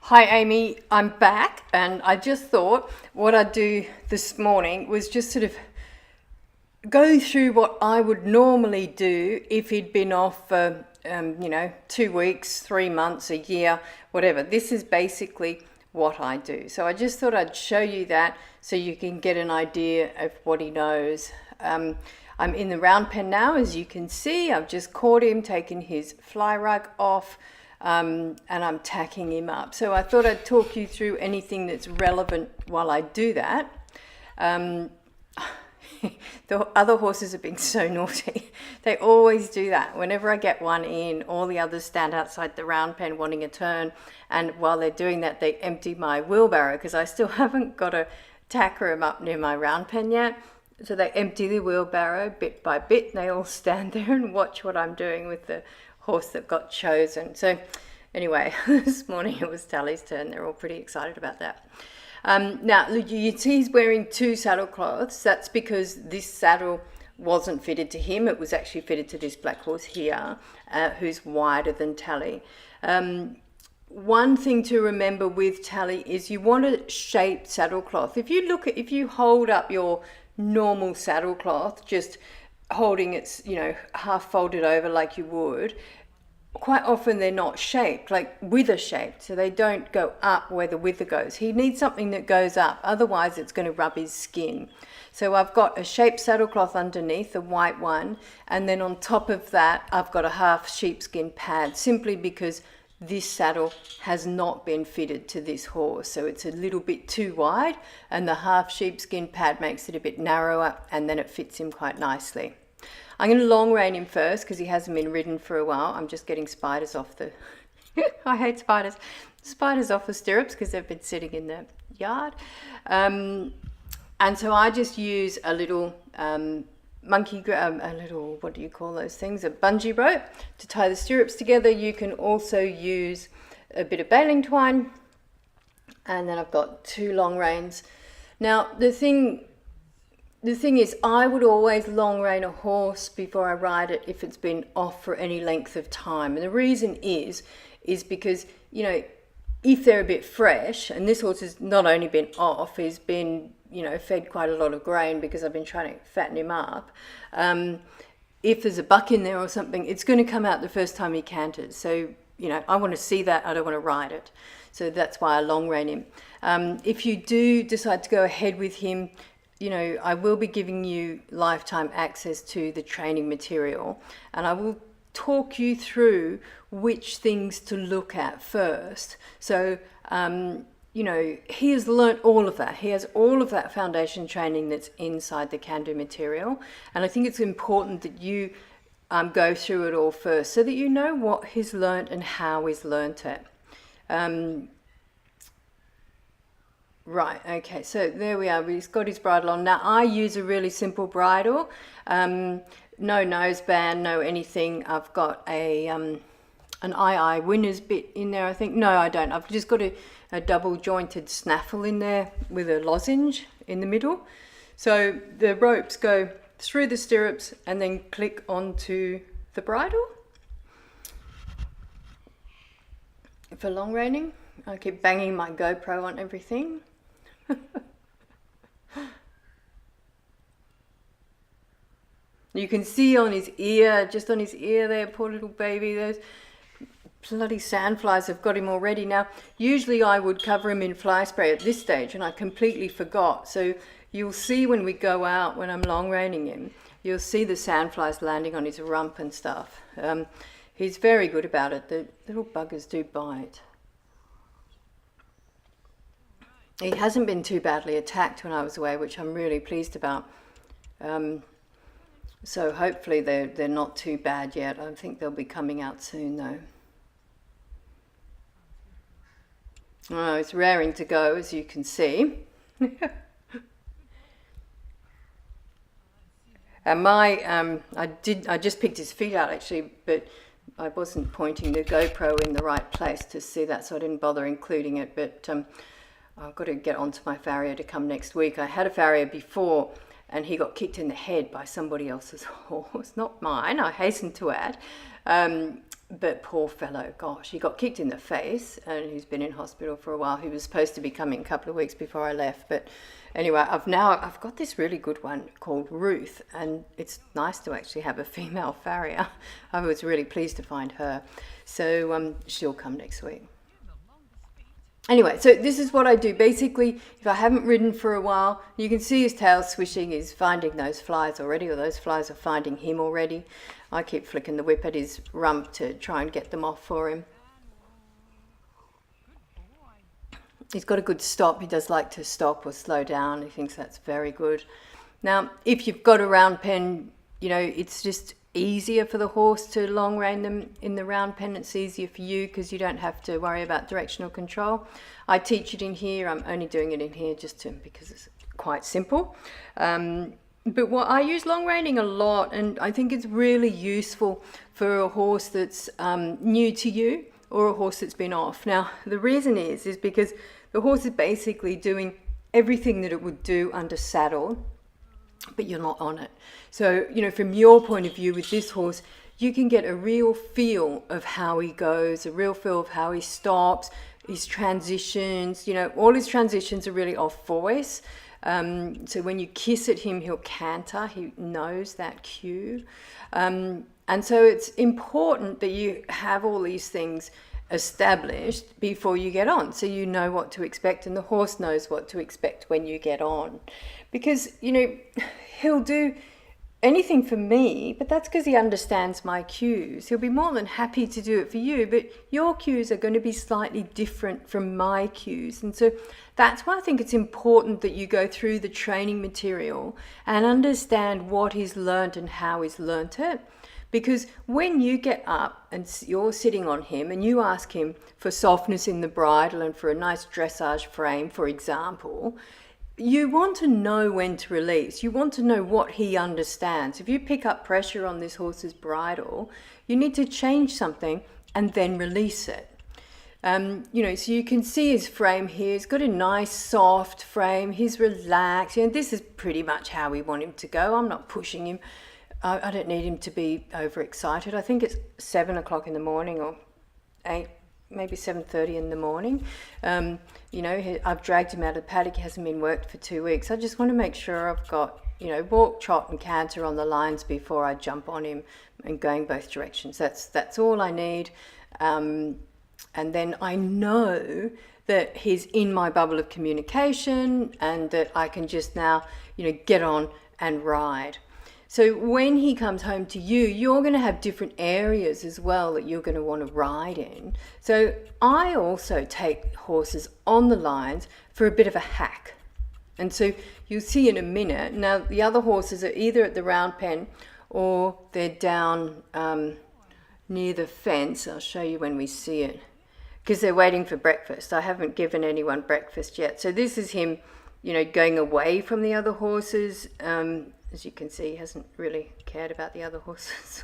Hi Amy, I'm back and I just thought what I'd do this morning was just sort of go through what I would normally do if he'd been off for, 2 weeks, 3 months, a year, whatever. This is basically what I do. So I just thought I'd show you that so you can get an idea of what he knows. I'm in the round pen now, as you can see. I've just caught him, taken his fly rug off, and I'm tacking him up. So I thought I'd talk you through anything that's relevant while I do that. The other horses have been so naughty. They always do that. Whenever I get one in, all the others stand outside the round pen wanting a turn. And while they're doing that, they empty my wheelbarrow because I still haven't got a tack room up near my round pen yet. So they empty the wheelbarrow bit by bit. And they all stand there and watch what I'm doing with the horse that got chosen. So anyway, this morning it was Tally's turn. They're all pretty excited about that. Now, you see he's wearing two saddle cloths. That's because this saddle wasn't fitted to him. It was actually fitted to this black horse here, who's wider than Tally. One thing to remember with Tally is you want a shaped saddle cloth. If you hold up your normal saddle cloth, just holding it, half folded over like you would, quite often they're not shaped, like wither shaped, so they don't go up where the wither goes. He needs something that goes up, otherwise it's going to rub his skin. So I've got a shaped saddle cloth underneath, a white one, and then on top of that I've got a half sheepskin pad, simply because this saddle has not been fitted to this horse, so it's a little bit too wide, and the half sheepskin pad makes it a bit narrower, and then it fits him quite nicely. I'm going to long rein him first because he hasn't been ridden for a while. I'm just getting spiders off the... I hate spiders. Spiders off the stirrups because they've been sitting in the yard. And so I just use a little a little, what do you call those things? A bungee rope to tie the stirrups together. You can also use a bit of baling twine. And then I've got two long reins. Now, the thing is, I would always long rein a horse before I ride it if it's been off for any length of time. And the reason is because, if they're a bit fresh, and this horse has not only been off, he's been, fed quite a lot of grain because I've been trying to fatten him up. If there's a buck in there or something, it's going to come out the first time he canters. So, I want to see that. I don't want to ride it. So that's why I long rein him. If you do decide to go ahead with him, I will be giving you lifetime access to the training material, and I will talk you through which things to look at first. So, he has learnt all of that. He has all of that foundation training that's inside the can-do material, and I think it's important that you go through it all first so that you know what he's learnt and how he's learnt it. Right, okay, so there we are. He's got his bridle on. Now, I use a really simple bridle. No noseband, no anything. I've got an II winner's bit in there, I think. No, I don't. I've just got a double jointed snaffle in there with a lozenge in the middle. So the ropes go through the stirrups and then click onto the bridle for long reining. I keep banging my GoPro on everything. You can see on his ear, just on his ear there, poor little baby, those bloody sandflies have got him already. Now, usually I would cover him in fly spray at this stage, and I completely forgot. So you'll see when we go out, when I'm long reining him, you'll see the sandflies landing on his rump and stuff. He's very good about it. The little buggers do bite. He hasn't been too badly attacked when I was away, which I'm really pleased about. So hopefully they're not too bad yet. I think they'll be coming out soon, though. Oh, it's raring to go, as you can see. And I just picked his feet out actually, but I wasn't pointing the GoPro in the right place to see that, so I didn't bother including it. But I've got to get onto my farrier to come next week. I had a farrier before and he got kicked in the head by somebody else's horse, not mine, I hasten to add. But poor fellow, gosh, he got kicked in the face and he's been in hospital for a while. He was supposed to be coming a couple of weeks before I left. But anyway, I've got this really good one called Ruth, and it's nice to actually have a female farrier. I was really pleased to find her. So she'll come next week. Anyway, so this is what I do. Basically, if I haven't ridden for a while, you can see his tail swishing. He's finding those flies already, or those flies are finding him already. I keep flicking the whip at his rump to try and get them off for him. He's got a good stop. He does like to stop or slow down. He thinks that's very good. Now, if you've got a round pen, you know, it's just easier for the horse to long rein them in the round pen. It's easier for you because you don't have to worry about directional control. I teach it in here. I'm only doing it in here because it's quite simple. But what I use long reining a lot, and I think it's really useful for a horse that's new to you or a horse that's been off. Now, the reason is because the horse is basically doing everything that it would do under saddle, but you're not on it. So, you know, from your point of view with this horse, you can get a real feel of how he goes, a real feel of how he stops, his transitions. You know, all his transitions are really off voice. So when you kiss at him, he'll canter. He knows that cue. And so it's important that you have all these things established before you get on, so you know what to expect and the horse knows what to expect when you get on. Because, you know, he'll do anything for me, but that's because he understands my cues. He'll be more than happy to do it for you, but your cues are going to be slightly different from my cues. And so that's why I think it's important that you go through the training material and understand what he's learnt and how he's learnt it. Because when you get up and you're sitting on him and you ask him for softness in the bridle and for a nice dressage frame, for example, you want to know when to release. You want to know what he understands. If you pick up pressure on this horse's bridle, you need to change something and then release it. You know, so you can see his frame here. He's got a nice soft frame. He's relaxed. You know, this is pretty much how we want him to go. I'm not pushing him. I don't need him to be overexcited. I think it's 7 o'clock in the morning or 8, maybe 7:30 in the morning. You know, I've dragged him out of the paddock. He hasn't been worked for 2 weeks. I just want to make sure I've got, you know, walk, trot and canter on the lines before I jump on him and going both directions. That's all I need. And then I know that he's in my bubble of communication and that I can just now, you know, get on and ride. So when he comes home to you, you're going to have different areas as well that you're going to want to ride in. So I also take horses on the lines for a bit of a hack. And so you'll see in a minute. Now, the other horses are either at the round pen or they're down near the fence. I'll show you when we see it. Because they're waiting for breakfast. I haven't given anyone breakfast yet. So this is him, you know, going away from the other horses. As you can see, he hasn't really cared about the other horses.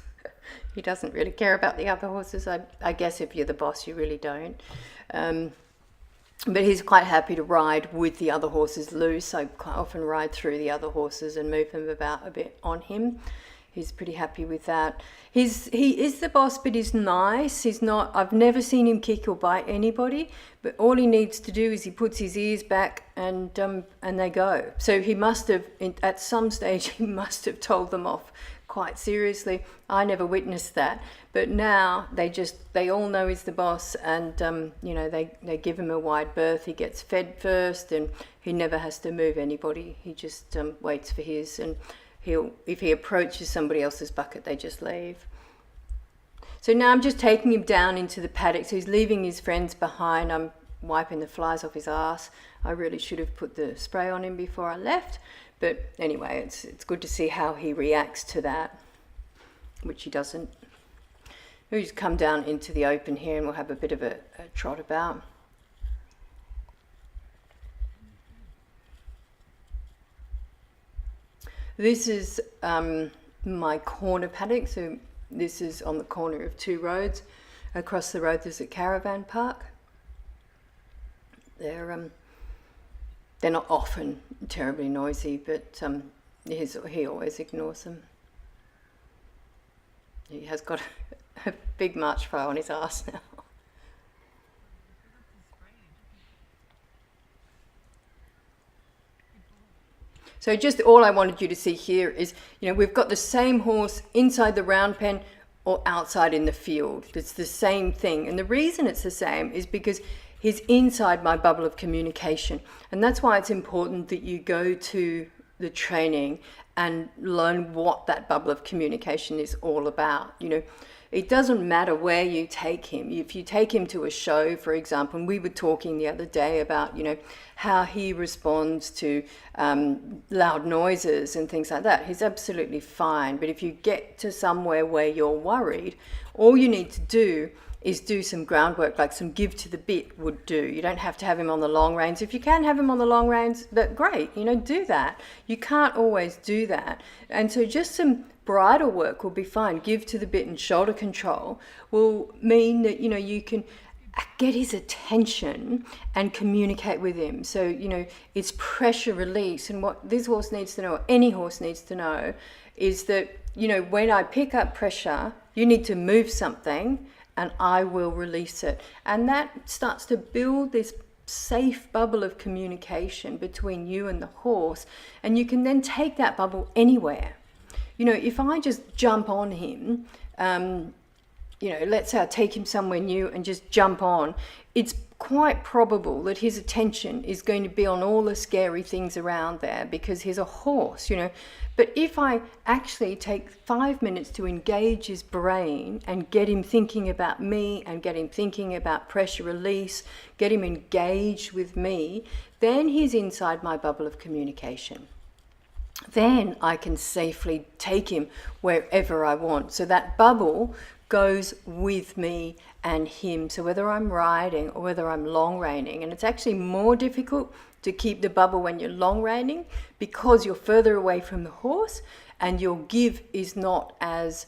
He doesn't really care about the other horses. I guess if you're the boss, you really don't. But he's quite happy to ride with the other horses loose. I quite often ride through the other horses and move them about a bit on him. He's pretty happy with that. He is the boss, but he's nice. He's not. I've never seen him kick or bite anybody. But all he needs to do is he puts his ears back and they go. So he must have, at some stage, he must have told them off quite seriously. I never witnessed that. But now they all know he's the boss, and you know, they give him a wide berth. He gets fed first, and he never has to move anybody. He just waits for his, and if he approaches somebody else's bucket, they just leave. So now I'm just taking him down into the paddock. So he's leaving his friends behind. I'm wiping the flies off his ass. I really should have put the spray on him before I left. But anyway, it's good to see how he reacts to that, which he doesn't. We'll just come down into the open here and we'll have a bit of a trot about. This is my corner paddock. So this is on the corner of 2 roads. Across the road there's a caravan park. They're not often terribly noisy, but he always ignores them. He has got a big march fire on his ass now. So just all I wanted you to see here is, we've got the same horse inside the round pen or outside in the field. It's the same thing. And the reason it's the same is because he's inside my bubble of communication. And that's why it's important that you go to the training and learn what that bubble of communication is all about. It doesn't matter where you take him. If you take him to a show, for example, and we were talking the other day about, how he responds to loud noises and things like that. He's absolutely fine. But if you get to somewhere where you're worried, all you need to do is do some groundwork, like some give to the bit would do. You don't have to have him on the long reins. If you can have him on the long reins, that's great, do that. You can't always do that. And so just some bridle work will be fine. Give to the bit and shoulder control will mean that, you can get his attention and communicate with him. So, it's pressure release. And what this horse needs to know, or any horse needs to know, is that, when I pick up pressure, you need to move something and I will release it. And that starts to build this safe bubble of communication between you and the horse. And you can then take that bubble anywhere. If I just jump on him, let's say I take him somewhere new and just jump on, it's quite probable that his attention is going to be on all the scary things around there because he's a horse, But if I actually take 5 minutes to engage his brain and get him thinking about me and get him thinking about pressure release, get him engaged with me, then he's inside my bubble of communication. Then I can safely take him wherever I want. So that bubble goes with me and him. So whether I'm riding or whether I'm long reining, and it's actually more difficult to keep the bubble when you're long reining because you're further away from the horse and your give is not as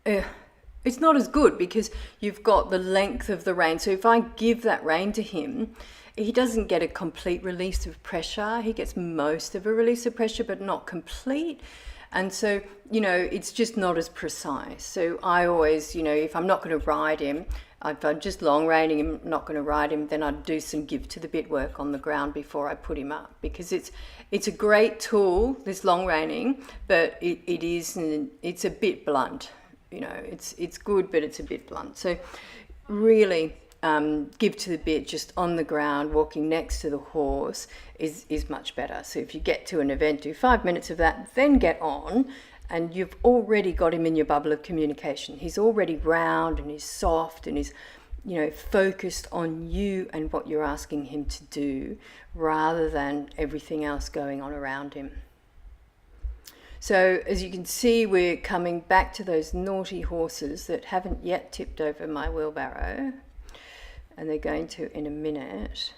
it's not as good because you've got the length of the rein. So if I give that rein to him, he doesn't get a complete release of pressure. He gets most of a release of pressure, but not complete. And so, it's just not as precise. So I always, if I'm not going to ride him, if I'm just long reining him, not going to ride him, then I'd do some give to the bit work on the ground before I put him up, because it's a great tool, this long reining, but it's a bit blunt. It's good, but it's a bit blunt. So really, give to the bit just on the ground, walking next to the horse is much better. So if you get to an event, do 5 minutes of that, then get on, and you've already got him in your bubble of communication. He's already round and he's soft and he's, focused on you and what you're asking him to do rather than everything else going on around him. So as you can see, we're coming back to those naughty horses that haven't yet tipped over my wheelbarrow. And they're going to in a minute.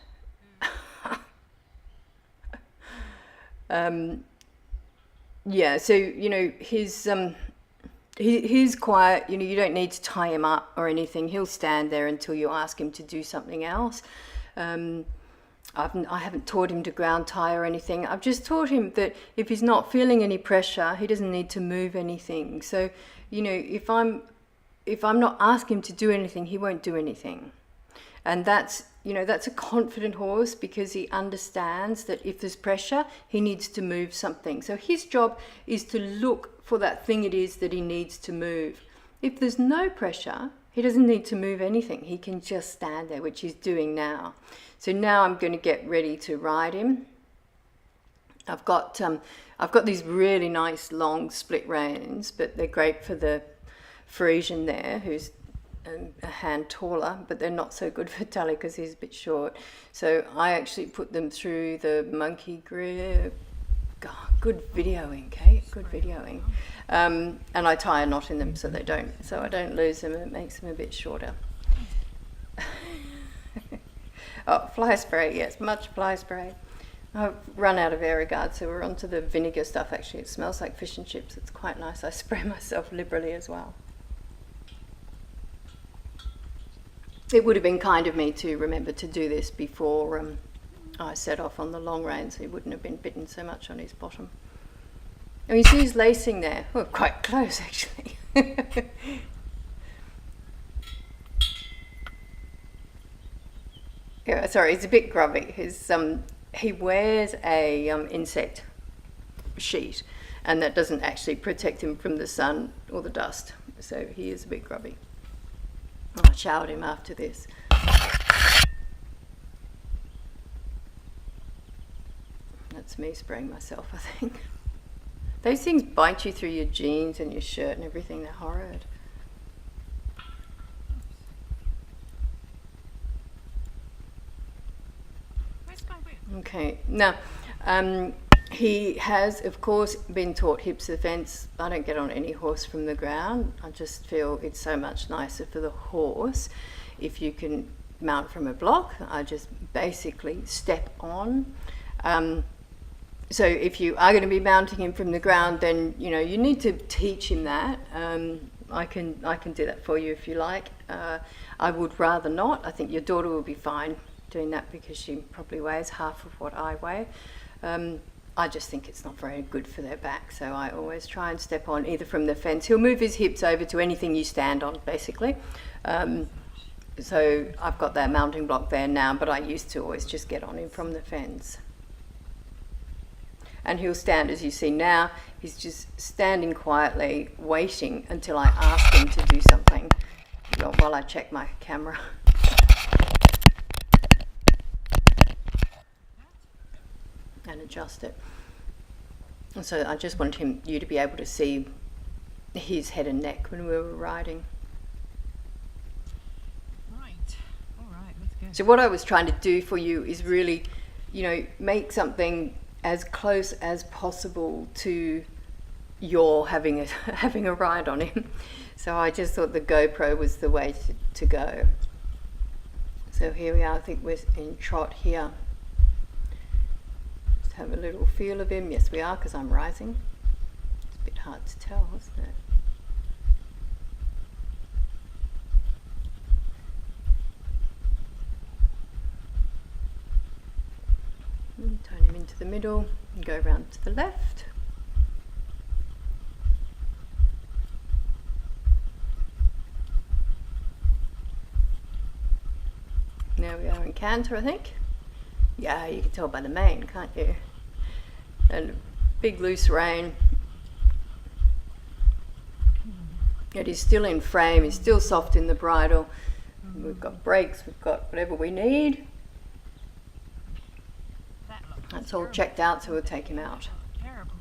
So, he's quiet. You don't need to tie him up or anything. He'll stand there until you ask him to do something else. I haven't taught him to ground tie or anything. I've just taught him that if he's not feeling any pressure, he doesn't need to move anything. So, if I'm not asking him to do anything, he won't do anything. And that's a confident horse because he understands that if there's pressure, he needs to move something. So his job is to look for that thing it is that he needs to move. If there's no pressure, he doesn't need to move anything. He can just stand there, which he's doing now. So now I'm going to get ready to ride him. I've got these really nice long split reins, but they're great for the Frisian there, who's a hand taller, but they're not so good for Tully because he's a bit short. So I actually put them through the monkey grip. God, good videoing, Kate, good videoing. And I tie a knot in them so I don't lose them, and it makes them a bit shorter. Oh, fly spray, yes, much fly spray. I've run out of Aerogard, so we're on to the vinegar stuff. Actually, it smells like fish and chips. It's quite nice. I spray myself liberally as well. It would have been kind of me to remember to do this before I set off on the long rein, so he wouldn't have been bitten so much on his bottom. And you see his lacing there. Oh, quite close, actually. Yeah, sorry, he's a bit grubby. He wears a insect sheet, and that doesn't actually protect him from the sun or the dust. So he is a bit grubby. I showered him after this. That's me spraying myself, I think. Those things bite you through your jeans and your shirt and everything. They're horrid. Okay, now he has, of course, been taught hips to the fence. I don't get on any horse from the ground. I just feel it's so much nicer for the horse if you can mount from a block. I just basically step on. So if you are going to be mounting him from the ground, then you need to teach him that. I can do that for you if you like. I would rather not. I think your daughter will be fine doing that because she probably weighs half of what I weigh. I just think it's not very good for their back, so I always try and step on either from the fence. He'll move his hips over to anything you stand on, basically. So I've got that mounting block there now, but I used to always just get on him from the fence. And he'll stand, as you see now, he's just standing quietly, waiting until I ask him to do something while I check my camera. And adjust it. And so I just wanted you to be able to see his head and neck when we were riding. Right, all right, let's go. So what I was trying to do for you is really, make something as close as possible to your having a ride on him. So I just thought the GoPro was the way to go. So here we are, I think we're in trot here. Just have a little feel of him. Yes, we are, because I'm rising. It's a bit hard to tell, isn't it? Turn him into the middle and go round to the left. Now we are in canter, I think. Yeah, you can tell by the mane, can't you? And big loose rein. It is still in frame, it's still soft in the bridle. We've got brakes, we've got whatever we need. That's all checked out, so we'll take him out. Terrible.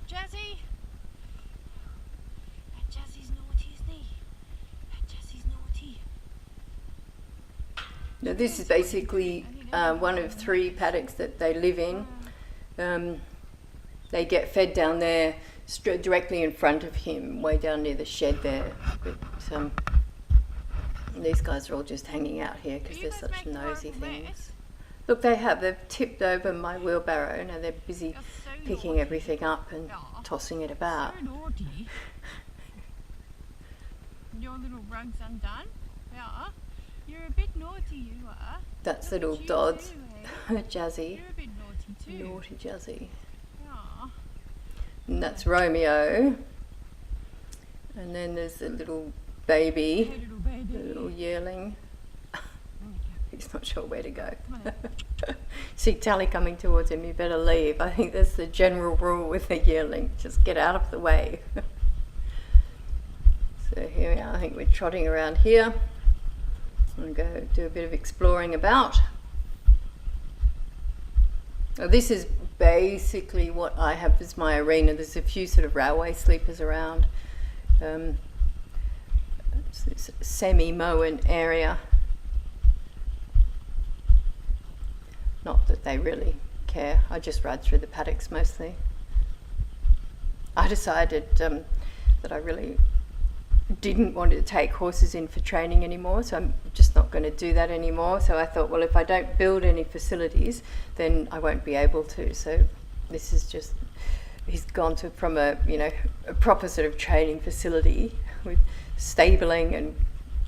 Jazzy! That Jazzy's naughty, isn't he? That Jazzy's naughty. Now this is basically one of 3 paddocks that they live in. They get fed down there directly in front of him, way down near the shed there. But these guys are all just hanging out here because they're such nosy things. Look, they've tipped over my wheelbarrow. Now they're busy picking everything up and tossing it about. So naughty. Your little rug's undone. Yeah. You're a bit naughty, you are. That's little Dodds. Jazzy. You're a bit naughty too. Naughty Jazzy. Yeah. And that's Romeo. And then there's the little baby. Hey, little baby. The little yearling. He's not sure where to go. Come on. See Tally coming towards him, you better leave. I think that's the general rule with the yearling. Just get out of the way. So here we are, I think we're trotting around here. I'm going to go do a bit of exploring about. Now, this is basically what I have as my arena. There's a few sort of railway sleepers around. It's this semi-mown area. Not that they really care. I just ride through the paddocks mostly. I decided that I really didn't want to take horses in for training anymore, so I'm just not going to do that anymore. So I thought, well, if I don't build any facilities, then I won't be able to. So this is just, he's gone to from a proper sort of training facility with stabling and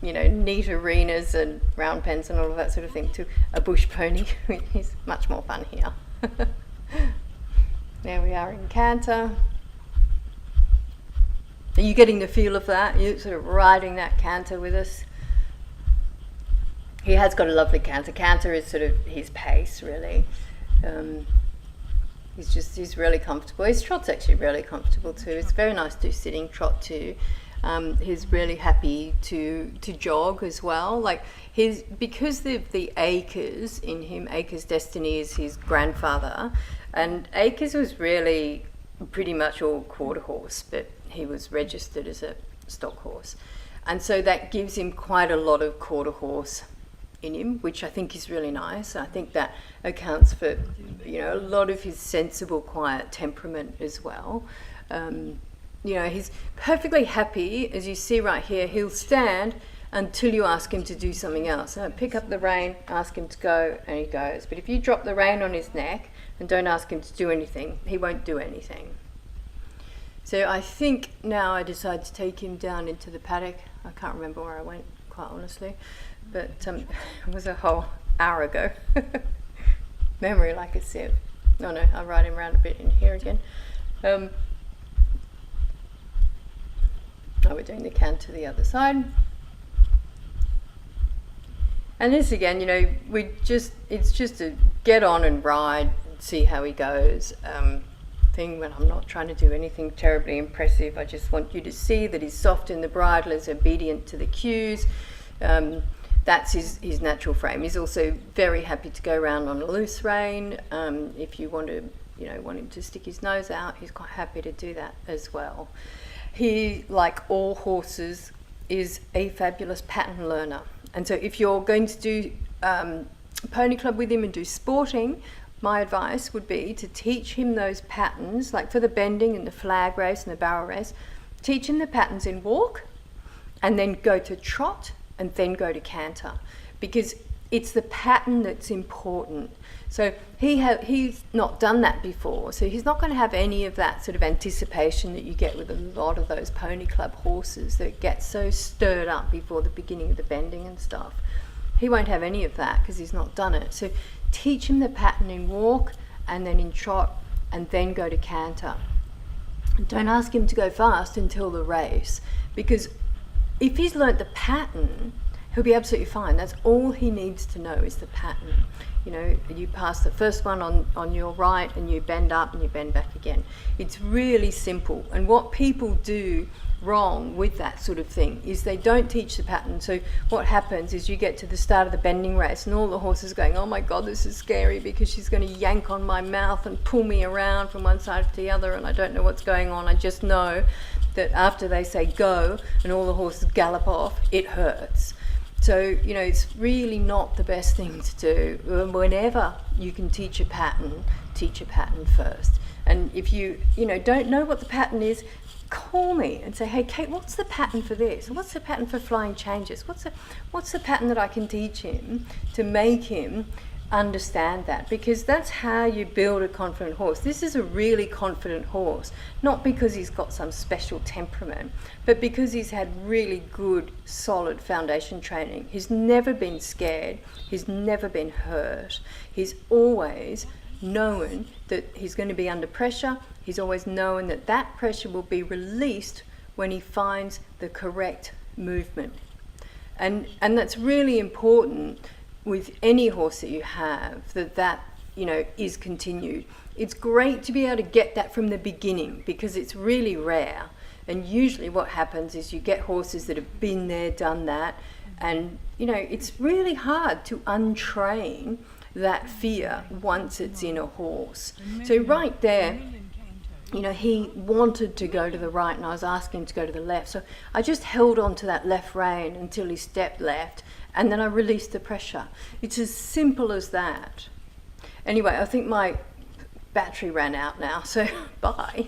neat arenas and round pens and all of that sort of thing, to a bush pony, which is much more fun here. Now we are in canter. Are you getting the feel of that? You're sort of riding that canter with us. He has got a lovely canter. Canter is sort of his pace, really. He's really comfortable. His trot's actually really comfortable too. It's very nice to do sitting trot too. He's really happy to jog as well. Like because of the Acres in him, Acres' destiny is his grandfather, and Acres was really pretty much all quarter horse, but he was registered as a stock horse, and so that gives him quite a lot of quarter horse in him, which I think is really nice. I think that accounts for, you know, a lot of his sensible, quiet temperament as well. You know, he's perfectly happy, as you see right here. He'll stand until you ask him to do something else. So pick up the rein, ask him to go, and he goes. But if you drop the rein on his neck and don't ask him to do anything, he won't do anything. So I think now I decide to take him down into the paddock. I can't remember where I went, quite honestly, but it was a whole hour ago. Memory like a sieve. No, I'll ride him around a bit in here again. We're doing the canter to the other side. And this again, you know, it's just a get on and ride, see how he goes thing, when I'm not trying to do anything terribly impressive. I just want you to see that he's soft in the bridle, is obedient to the cues. That's his natural frame. He's also very happy to go around on a loose rein. If you want to, you know, want him to stick his nose out, he's quite happy to do that as well. He, like all horses, is a fabulous pattern learner. And so if you're going to do pony club with him and do sporting, my advice would be to teach him those patterns, like for the bending and the flag race and the barrel race, teach him the patterns in walk, and then go to trot, and then go to canter, because it's the pattern that's important. So he's not done that before, so he's not going to have any of that sort of anticipation that you get with a lot of those pony club horses that get so stirred up before the beginning of the bending and stuff. He won't have any of that because he's not done it. So teach him the pattern in walk, and then in trot, and then go to canter. Don't ask him to go fast until the race, because if he's learnt the pattern, he'll be absolutely fine. That's all he needs to know, is the pattern. You know, you pass the first one on your right, and you bend up and you bend back again. It's really simple. And what people do wrong with that sort of thing is they don't teach the pattern. So what happens is you get to the start of the bending race and all the horses are going, oh my God, this is scary because she's going to yank on my mouth and pull me around from one side to the other, and I don't know what's going on. I just know that after they say go and all the horses gallop off, it hurts. So, you know, it's really not the best thing to do. Whenever you can teach a pattern first. And if you don't know what the pattern is, call me and say, hey, Kate, what's the pattern for this? What's the pattern for flying changes? What's the pattern that I can teach him to make him understand that? Because that's how you build a confident horse. This is a really confident horse, not because he's got some special temperament, but because he's had really good, solid foundation training. He's never been scared. He's never been hurt. He's always known that he's going to be under pressure. He's always known that that pressure will be released when he finds the correct movement. And that's really important with any horse that you have, that is continued. It's great to be able to get that from the beginning, because it's really rare. And usually what happens is you get horses that have been there, done that, and it's really hard to untrain that fear once it's in a horse. So right there, he wanted to go to the right and I was asking him to go to the left. So I just held on to that left rein until he stepped left, and then I released the pressure. It's as simple as that. Anyway, I think my battery ran out now, so bye.